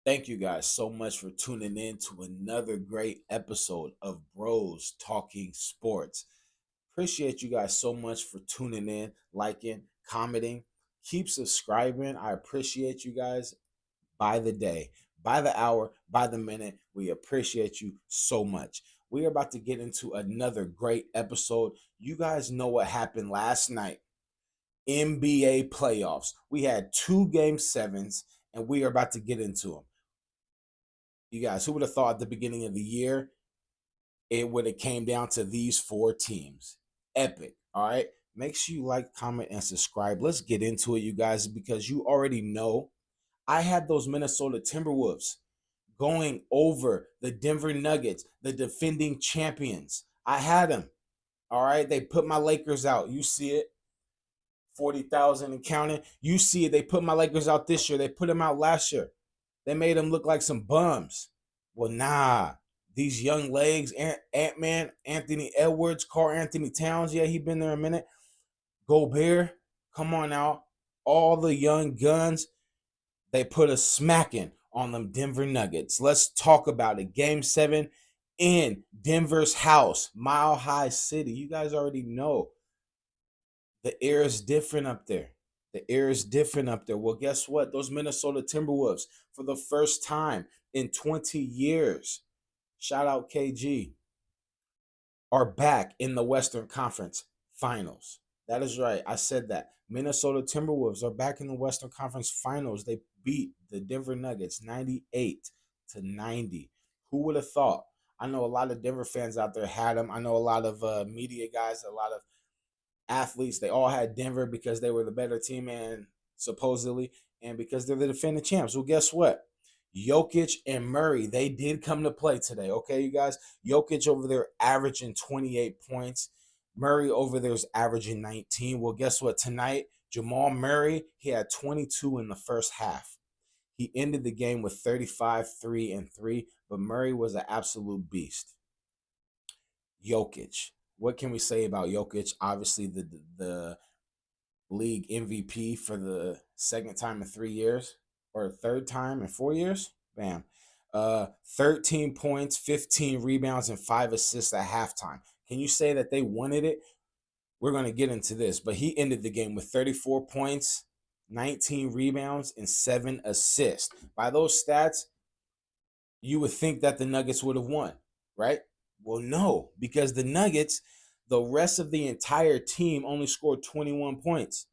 Thank you guys so much for tuning in to another great episode of Bros Talking Sports. Appreciate you guys so much for tuning in, liking, commenting. Keep subscribing. I appreciate you guys by the day, by the hour, by the minute. We appreciate you so much. We are about to get into another great episode. You guys know what happened last night. NBA playoffs. We had two game sevens, and we are about to get into them. You guys, who would have thought at the beginning of the year it would have came down to these four teams? Epic. All right. Make sure you like, comment, and subscribe. Let's get into it, you guys, because you already know I had those Minnesota Timberwolves going over the Denver Nuggets, the defending champions. I had them. All right. They put my Lakers out. You see it. 40,000 and counting. You see it. They put my Lakers out this year. They put them out last year. They made them look like some bums. Well, nah. These young legs, Ant-Man, Anthony Edwards, Karl-Anthony Towns, yeah, he been there a minute. Gobert, come on now. All the young guns, they put a smacking on them Denver Nuggets. Let's talk about it. Game 7 in Denver's house, Mile High City. You guys already know the air is different up there. The air is different up there. Well, guess what? Those Minnesota Timberwolves, for the first time in 20 years, shout out KG, are back in the Western Conference Finals. That is right. I said that. Minnesota Timberwolves are back in the Western Conference Finals. They beat the Denver Nuggets 98-90. Who would have thought? I know a lot of Denver fans out there had them. I know a lot of media guys, a lot of athletes. They all had Denver because they were the better team and supposedly, and because they're the defending champs. Well, guess what? Jokic and Murray, they did come to play today. Okay, you guys. Jokic over there averaging 28 points. Murray over there is averaging 19. Well, guess what? Tonight, Jamal Murray, he had 22 in the first half. He ended the game with 35, 3, and 3, but Murray was an absolute beast. Jokic. What can we say about Jokic? Obviously, the league MVP for the second time in 3 years, or third time in 4 years. Bam. 13 points, 15 rebounds, and 5 assists at halftime. Can you say that they wanted it? We're going to get into this, but he ended the game with 34 points, 19 rebounds, and 7 assists. By those stats, you would think that the Nuggets would have won, right? Well, no, because the Nuggets, the rest of the entire team only scored 21 points.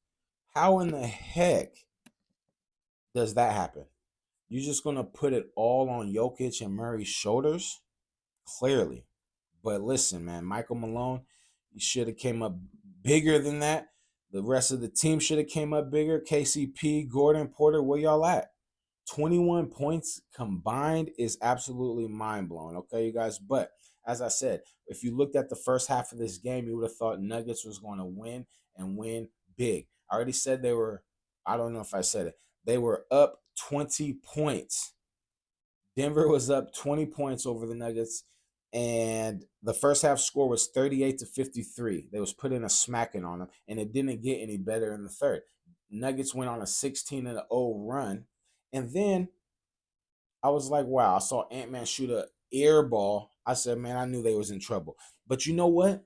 How in the heck does that happen? You're just going to put it all on Jokic and Murray's shoulders? Clearly. But listen, man, Michael Malone, he should have came up bigger than that. The rest of the team should have came up bigger. KCP, Gordon, Porter, where y'all at? 21 points combined is absolutely mind-blowing, okay, you guys? But as I said, if you looked at the first half of this game, you would have thought Nuggets was going to win and win big. I already said they were, I don't know if I said it, they were up 20 points. Denver was up 20 points over the Nuggets, and the first half score was 38-53. They was putting a smacking on them, and it didn't get any better in the third. Nuggets went on a 16-0 run, and then I was like, wow, I saw Ant-Man shoot a air ball. I said, man, I knew they was in trouble. But you know what?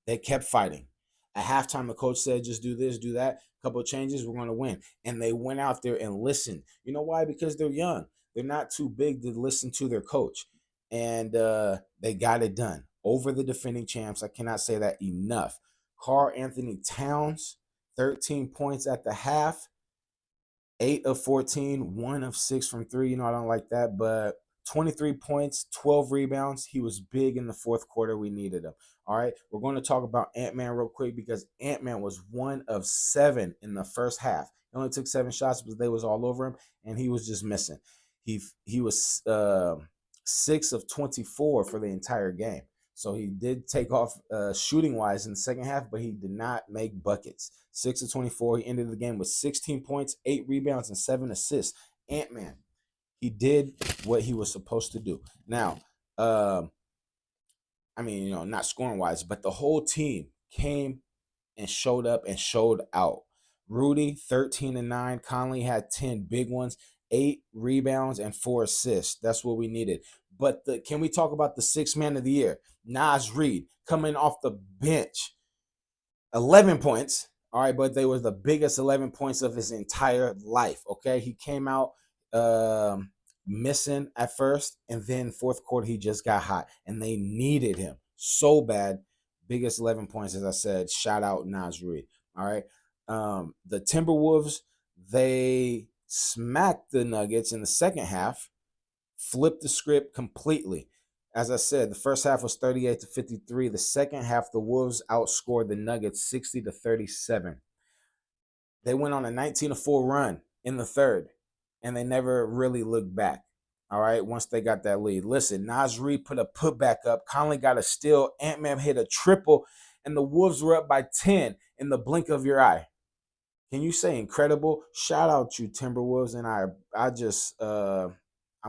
They kept fighting. At halftime, the coach said, just do this, do that. A couple of changes, we're going to win. And they went out there and listened. You know why? Because they're young. They're not too big to listen to their coach. And they got it done over the defending champs. I cannot say that enough. Karl-Anthony Towns, 13 points at the half. 8 of 14, 1 of 6 from 3. You know, I don't like that, but 23 points, 12 rebounds. He was big in the fourth quarter. We needed him. All right, we're going to talk about Ant-Man real quick because Ant-Man was 1 of 7 in the first half. He only took 7 shots, but they was all over him, and he was just missing. He was 6 of 24 for the entire game. So he did take off shooting wise in the second half, but he did not make buckets. 6 of 24. He ended the game with 16 points, 8 rebounds, and 7 assists. Ant-Man, he did what he was supposed to do. Now, I mean, you know, not scoring wise, but the whole team came and showed up and showed out. Rudy, 13-9. Conley had 10 big ones. 8 rebounds and 4 assists. That's what we needed. But can we talk about the sixth man of the year? Naz Reid coming off the bench, 11 points. All right, but they were the biggest 11 points of his entire life. Okay, he came out missing at first, and then fourth quarter he just got hot, and they needed him so bad. Biggest 11 points, as I said. Shout out Naz Reid. All right, the Timberwolves, they smacked the Nuggets in the second half, flipped the script completely. As I said, the first half was 38-53. The second half, the Wolves outscored the Nuggets 60-37. They went on a 19-4 run in the third, and they never really looked back. All right, once they got that lead. Listen, Naz Reid put a putback up. Conley got a steal. Ant-Man hit a triple, and the Wolves were up by 10 in the blink of your eye. Can you say incredible? Shout out you Timberwolves, and I'm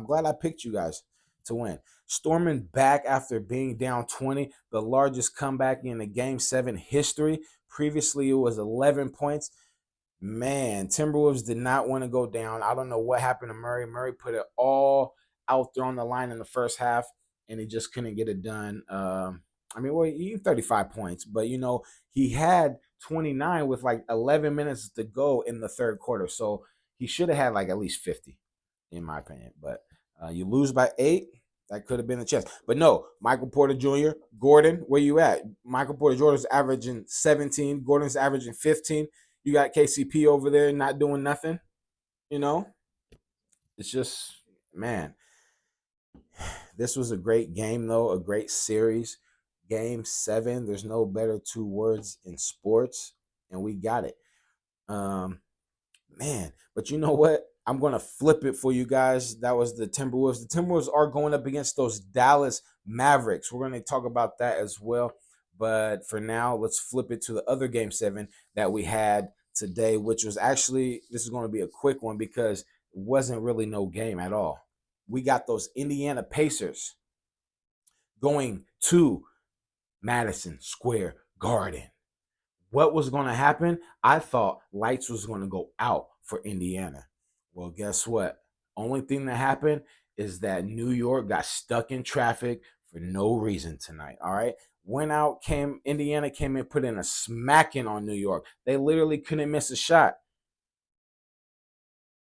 glad I picked you guys to win. Storming back after being down 20, the largest comeback in the Game 7 history. Previously, it was 11 points. Man, Timberwolves did not want to go down. I don't know what happened to Murray. Murray put it all out there on the line in the first half, and he just couldn't get it done. He had 35 points, but, he had 29 with like 11 minutes to go in the third quarter. So he should have had like at least 50, in my opinion. But you lose by 8. That could have been a chance. But no, Michael Porter Jr., Gordon, where you at? Michael Porter Jr.'s averaging 17. Gordon's averaging 15. You got KCP over there not doing nothing. It's just, man, this was a great game, though, a great series. Game 7, there's no better 2 words in sports, and we got it. Man, but you know what? I'm going to flip it for you guys. That was the Timberwolves. The Timberwolves are going up against those Dallas Mavericks. We're going to talk about that as well. But for now, let's flip it to the other Game 7 that we had today, which was actually, this is going to be a quick one because it wasn't really no game at all. We got those Indiana Pacers going to Madison Square Garden. What was going to happen? I thought lights was going to go out for Indiana. Well, guess what? Only thing that happened is that New York got stuck in traffic for no reason tonight, all right? Indiana came in, put in a smacking on New York. They literally couldn't miss a shot.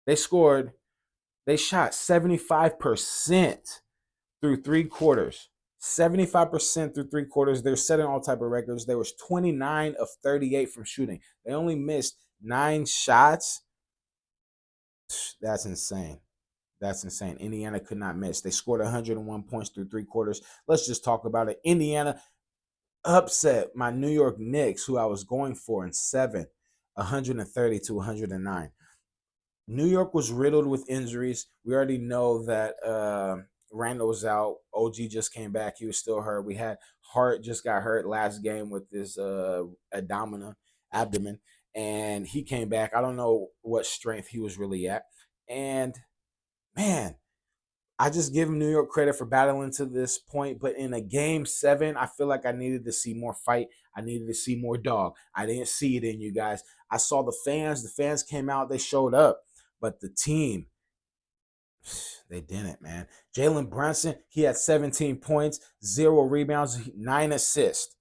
They shot 75% through 3 quarters. 75% through 3 quarters. They're setting all type of records. They was 29 of 38 from shooting. They only missed 9 shots. That's insane. That's insane. Indiana could not miss. They scored 101 points through 3 quarters. Let's just talk about it. Indiana upset my New York Knicks, who I was going for in 7, 130-109. New York was riddled with injuries. We already know that Randall's out. OG just came back. He was still hurt. We had Hart just got hurt last game with his abdomen, and he came back. I don't know what strength he was really at. And, man, I just give New York credit for battling to this point. But in a Game 7, I feel like I needed to see more fight. I needed to see more dog. I didn't see it in you guys. I saw the fans. The fans came out. They showed up. But the team, they didn't, man. Jalen Brunson, he had 17 points, 0 rebounds, 9 assists.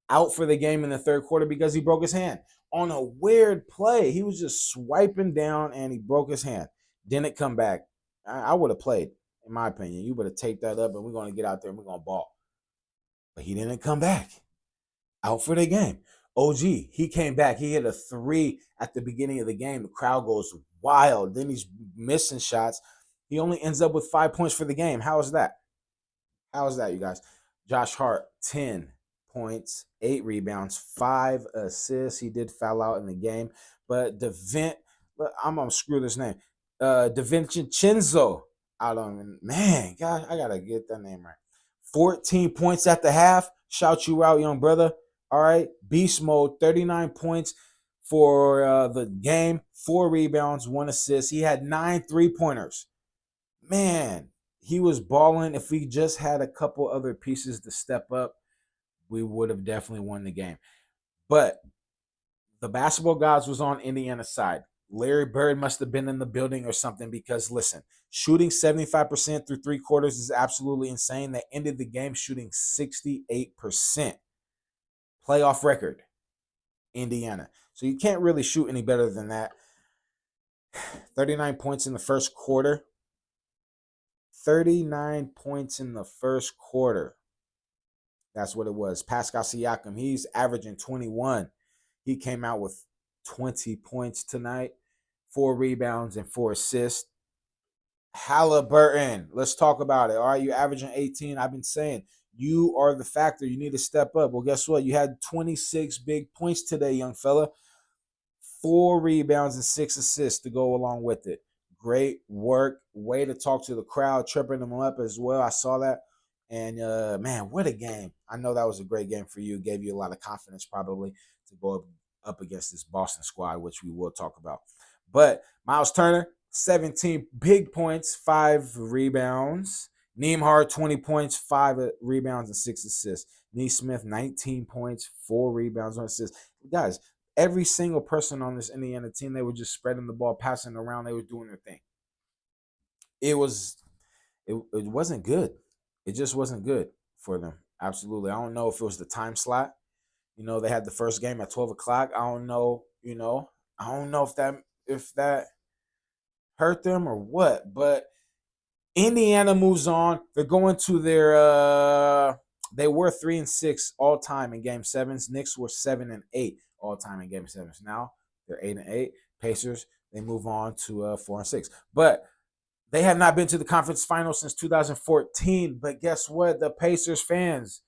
Out for the game in the third quarter because he broke his hand. On a weird play, he was just swiping down and he broke his hand. Didn't come back. I would have played, in my opinion. You would have taped that up and we're going to get out there and we're going to ball. But he didn't come back. Out for the game. OG, he came back. He hit a 3 at the beginning of the game. The crowd goes wild. Then he's missing shots. He only ends up with 5 points for the game. How is that? How is that, you guys? Josh Hart, 10 points, 8 rebounds, 5 assists. He did foul out in the game. But I'm going to screw this name. DiVincenzo. Man, God, I got to get that name right. 14 points at the half. Shout you out, young brother. All right. Beast mode, 39 points for the game, 4 rebounds, 1 assist. He had 9 3-pointers. Man, he was balling. If we just had a couple other pieces to step up, we would have definitely won the game. But the basketball gods was on Indiana's side. Larry Bird must have been in the building or something because listen, shooting 75% through 3 quarters is absolutely insane. They ended the game shooting 68%. Playoff record, Indiana. So you can't really shoot any better than that. 39 points in the first quarter. 39 points in the first quarter. That's what it was. Pascal Siakam, he's averaging 21. He came out with 20 points tonight, 4 rebounds and 4 assists. Halliburton, let's talk about it. All right, you averaging 18. I've been saying you are the factor. You need to step up. Well, guess what? You had 26 big points today, young fella. 4 rebounds and 6 assists to go along with it. Great work. Way to talk to the crowd, tripping them up as well. I saw that. And man, what a game. I know that was a great game for you. Gave you a lot of confidence probably to go up against this Boston squad, which we will talk about. But Miles Turner, 17 big points, 5 rebounds. Nembhard, 20 points, 5 rebounds, and 6 assists. Nesmith, 19 points, 4 rebounds, 1 assist. Guys, every single person on this Indiana team, they were just spreading the ball, passing it around. They were doing their thing. It wasn't good. It just wasn't good for them. Absolutely. I don't know if it was the time slot. They had the first game at 12 o'clock. I don't know, I don't know if that hurt them or what, but Indiana moves on. They're going to they were 3-6 all time in game sevens. Knicks were 7-8 all time in game sevens. Now they're 8-8. Pacers, they move on to 4-6. But they have not been to the conference finals since 2014. But guess what? The Pacers fans,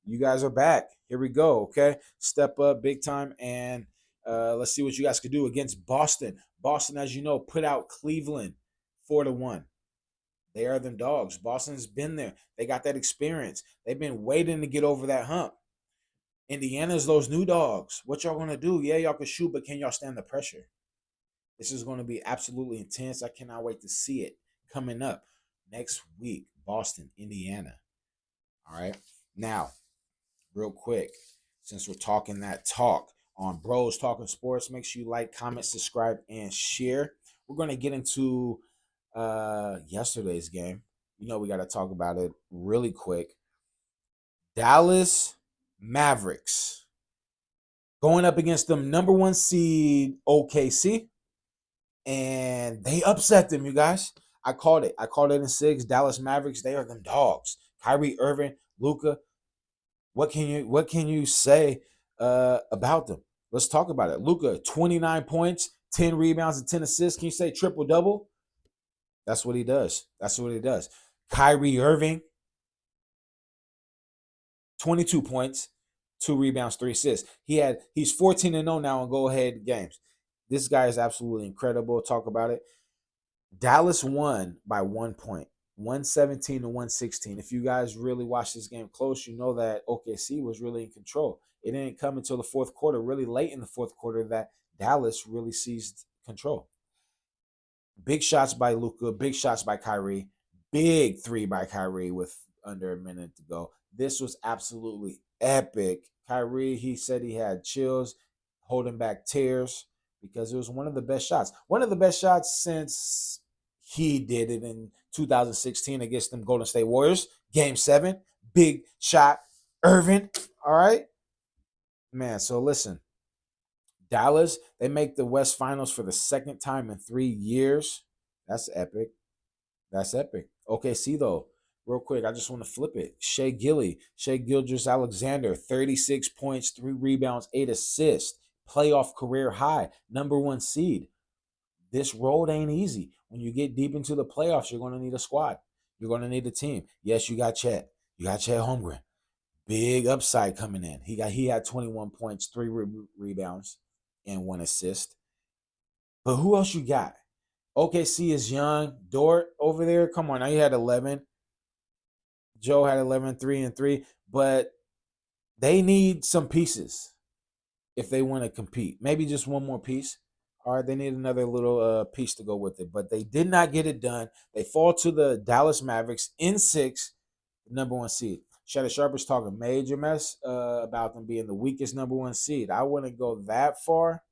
you guys are back. Here we go. Okay. Step up big time. And let's see what you guys could do against Boston. Boston, as you know, put out Cleveland 4-1. They are them dogs. Boston's been there. They got that experience. They've been waiting to get over that hump. Indiana's those new dogs. What y'all gonna do? Yeah, y'all can shoot, but can y'all stand the pressure? This is gonna be absolutely intense. I cannot wait to see it coming up next week. Boston, Indiana. All right. Now, real quick, since we're talking that talk on Bros Talking Sports, make sure you like, comment, subscribe, and share. We're gonna get into yesterday's game. We got to talk about it really quick. Dallas Mavericks going up against them number 1 seed OKC, and they upset them, you guys. I called it in 6. Dallas Mavericks, they are them dogs. Kyrie Irving, Luka. What can you say about them? Let's talk about it. Luka, 29 points, 10 rebounds, and 10 assists. Can you say triple double? That's what he does. Kyrie Irving, 22 points, 2 rebounds, 3 assists. He's 14-0 now in go-ahead games. This guy is absolutely incredible. Talk about it. Dallas won by 1 point, 117-116. If you guys really watch this game close, you know that OKC was really in control. It didn't come until the fourth quarter, really late in the fourth quarter, that Dallas really seized control. Big shots by Luka, big shots by Kyrie, big 3 by Kyrie with under a minute to go. This was absolutely epic. Kyrie, he said he had chills, holding back tears because it was one of the best shots. One of the best shots since he did it in 2016 against them Golden State Warriors. Game 7, big shot, Irving. All right, man. So listen, Dallas, they make the West Finals for the second time in 3 years. That's epic. OKC, though, real quick, I just want to flip it. Shea Gilgeous-Alexander, 36 points, 3 rebounds, 8 assists. Playoff career high, number 1 seed. This road ain't easy. When you get deep into the playoffs, you're going to need a squad. You're going to need a team. Yes, you got Chet. You got Chet Holmgren. Big upside coming in. He had 21 points, 3 rebounds, and 1 assist. But who else you got? OKC is young. Dort over there, come on. Now you had 11. Joe had 11, 3 and 3. But they need some pieces if they want to compete. Maybe just one more piece. All right, they need another little piece to go with it. But they did not get it done. They fall to the Dallas Mavericks in 6, number 1 seed. Shannon Sharp is talking major mess about them being the weakest number 1 seed. I wouldn't go that far.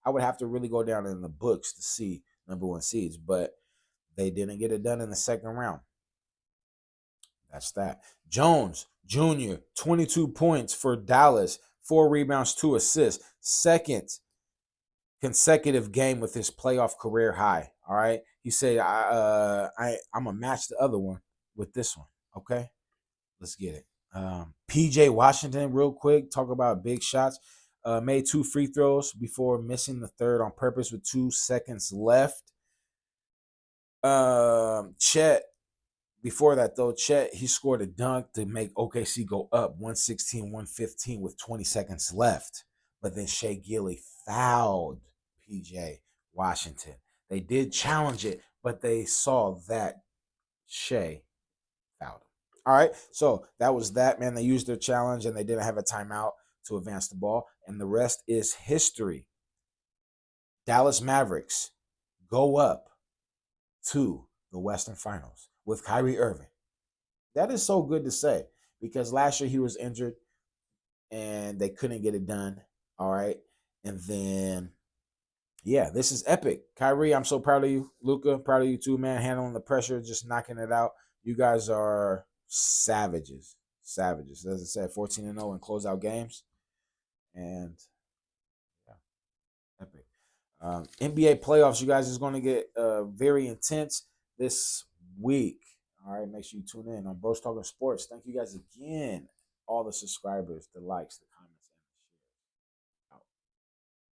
I would have to really go down in the books to see number one seeds, but they didn't get it done in the second round. That's that. Jones Jr., 22 points for Dallas, 4 rebounds, 2 assists. Second consecutive game with his playoff career high. All right. He said, I'm going to match the other one with this one. Okay. Let's get it. PJ Washington, real quick, talk about big shots. Made 2 free throws before missing the third on purpose with 2 seconds left. Chet, before that, though, Chet, he scored a dunk to make OKC go up 116-115 with 20 seconds left. But then Shea Gilly fouled PJ Washington. They did challenge it, but they saw that Shea fouled him. All right, so that was that, man. They used their challenge, and they didn't have a timeout to advance the ball. And the rest is history. Dallas Mavericks go up to the Western Finals with Kyrie Irving. That is so good to say because last year he was injured and they couldn't get it done. All right. And then, yeah, this is epic. Kyrie, I'm so proud of you. Luka, proud of you too, man. Handling the pressure, just knocking it out. You guys are savages. Savages. As I said, 14-0 in closeout games. And, yeah, epic. NBA playoffs, you guys, is going to get very intense this week. All right, make sure you tune in on Bros Talking Sports. Thank you guys again, all the subscribers, the likes, the